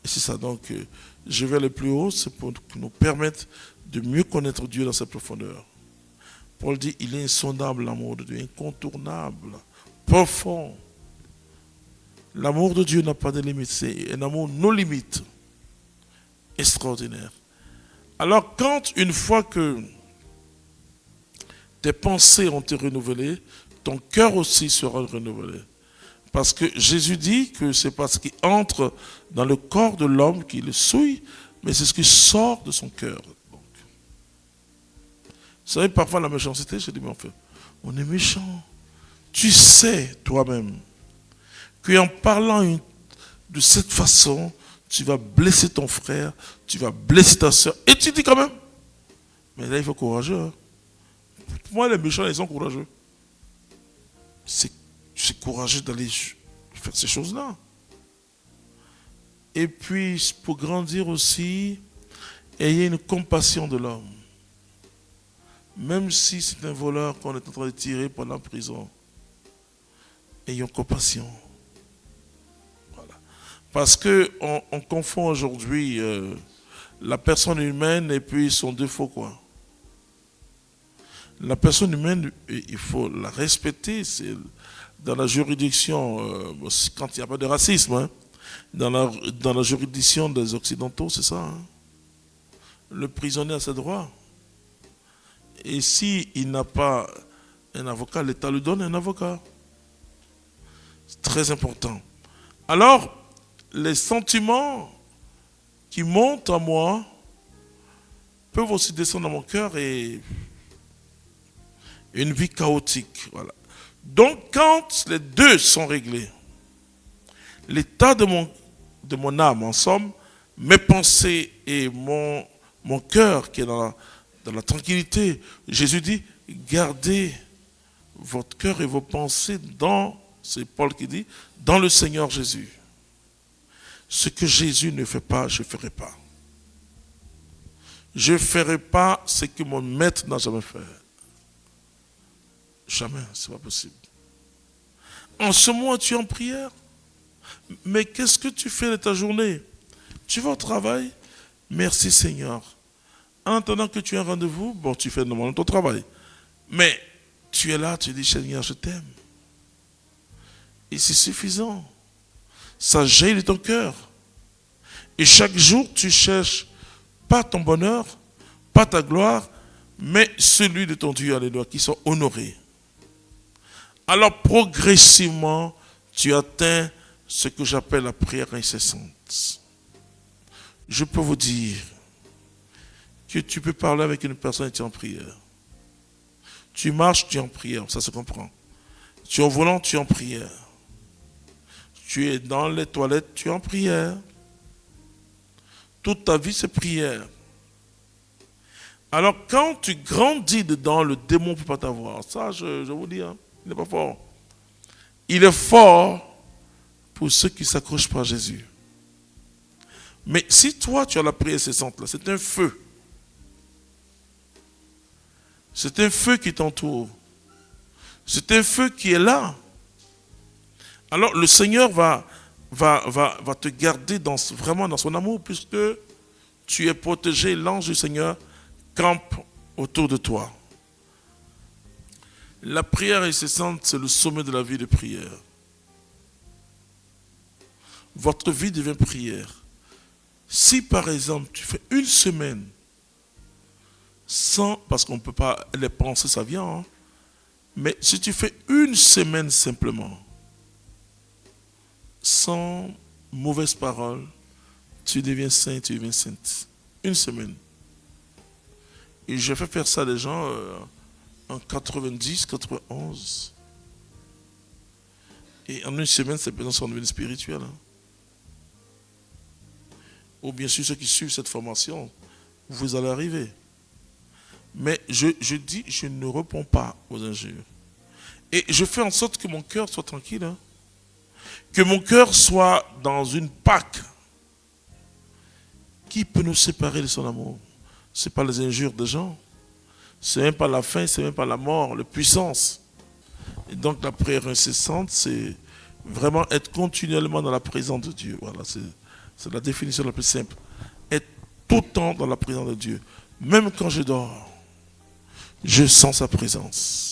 Et c'est ça, donc, je vais aller plus haut, c'est pour nous permettre de mieux connaître Dieu dans sa profondeur. Paul dit, il est insondable l'amour de Dieu, incontournable, profond. L'amour de Dieu n'a pas de limite, c'est un amour non limite, extraordinaire. Alors quand une fois que tes pensées ont été renouvelées, ton cœur aussi sera renouvelé. Parce que Jésus dit que c'est parce qu'il entre dans le corps de l'homme qu'il le souille, mais c'est ce qui sort de son cœur. Donc, vous savez, parfois la méchanceté, je dis, mais en fait, on est méchant. Tu sais toi-même qu'en parlant de cette façon, tu vas blesser ton frère, tu vas blesser ta soeur, et tu dis quand même, mais là il faut courageux. Hein. Pour moi, les méchants, ils sont courageux. C'est courageux d'aller faire ces choses-là. Et puis, pour grandir aussi, ayez une compassion de l'homme. Même si c'est un voleur qu'on est en train de tirer pendant la prison, ayons compassion. Voilà. Parce qu'on confond aujourd'hui la personne humaine et puis son défaut, quoi. La personne humaine, il faut la respecter. C'est dans la juridiction, quand il n'y a pas de racisme, hein, dans la juridiction des Occidentaux, c'est ça. Hein. Le prisonnier a ses droits. Et s'il n'a pas un avocat, l'État lui donne un avocat. C'est très important. Alors, les sentiments qui montent en moi peuvent aussi descendre dans mon cœur et une vie chaotique. Voilà. Donc, quand les deux sont réglés, l'état de mon âme, en somme, mes pensées et mon cœur qui est dans la tranquillité, Jésus dit, gardez votre cœur et vos pensées c'est Paul qui dit, dans le Seigneur Jésus. Ce que Jésus ne fait pas, je ne ferai pas. Je ne ferai pas ce que mon maître n'a jamais fait. Jamais, ce n'est pas possible. En ce moment, tu es en prière. Mais qu'est-ce que tu fais de ta journée? Tu vas au travail? Merci Seigneur. En attendant que tu aies un rendez-vous, bon, tu fais normalement ton travail. Mais tu es là, tu dis Seigneur, je t'aime. Et c'est suffisant. Ça jaillit de ton cœur. Et chaque jour, tu cherches pas ton bonheur, pas ta gloire, mais celui de ton Dieu, alléluia, qui soit honoré. Alors progressivement, tu atteins ce que j'appelle la prière incessante. Je peux vous dire que tu peux parler avec une personne et tu es en prière. Tu marches, tu es en prière, ça se comprend. Tu es au volant, tu es en prière. Tu es dans les toilettes, tu es en prière. Toute ta vie, c'est prière. Alors quand tu grandis dedans, le démon ne peut pas t'avoir. Ça, je vous dis, hein, il n'est pas fort. Il est fort pour ceux qui s'accrochent pas à Jésus. Mais si toi, tu as la prière incessante, là, c'est un feu. C'est un feu qui t'entoure. C'est un feu qui est là. Alors le Seigneur va te garder vraiment dans son amour, puisque tu es protégé. L'ange du Seigneur campe autour de toi. La prière incessante, c'est le sommet de la vie de prière. Votre vie devient prière. Si par exemple tu fais une semaine sans, parce qu'on ne peut pas les penser, ça vient, hein, mais si tu fais une semaine simplement, sans mauvaise parole, tu deviens saint, tu deviens sainte. Une semaine. Et j'ai fait faire ça à des gens en 90, 91. Et en une semaine, ces personnes sont devenues spirituelles. Hein. Ou bien sûr, ceux qui suivent cette formation, vous allez arriver. Mais je dis, je ne réponds pas aux injures. Et je fais en sorte que mon cœur soit tranquille. Hein. Que mon cœur soit dans une Pâque. Qui peut nous séparer de son amour? Ce n'est pas les injures des gens. Ce n'est même pas la faim, ce n'est même pas la mort, la puissance. Et donc la prière incessante, c'est vraiment être continuellement dans la présence de Dieu. Voilà, C'est la définition la plus simple. Être tout le temps dans la présence de Dieu. Même quand je dors, je sens sa présence.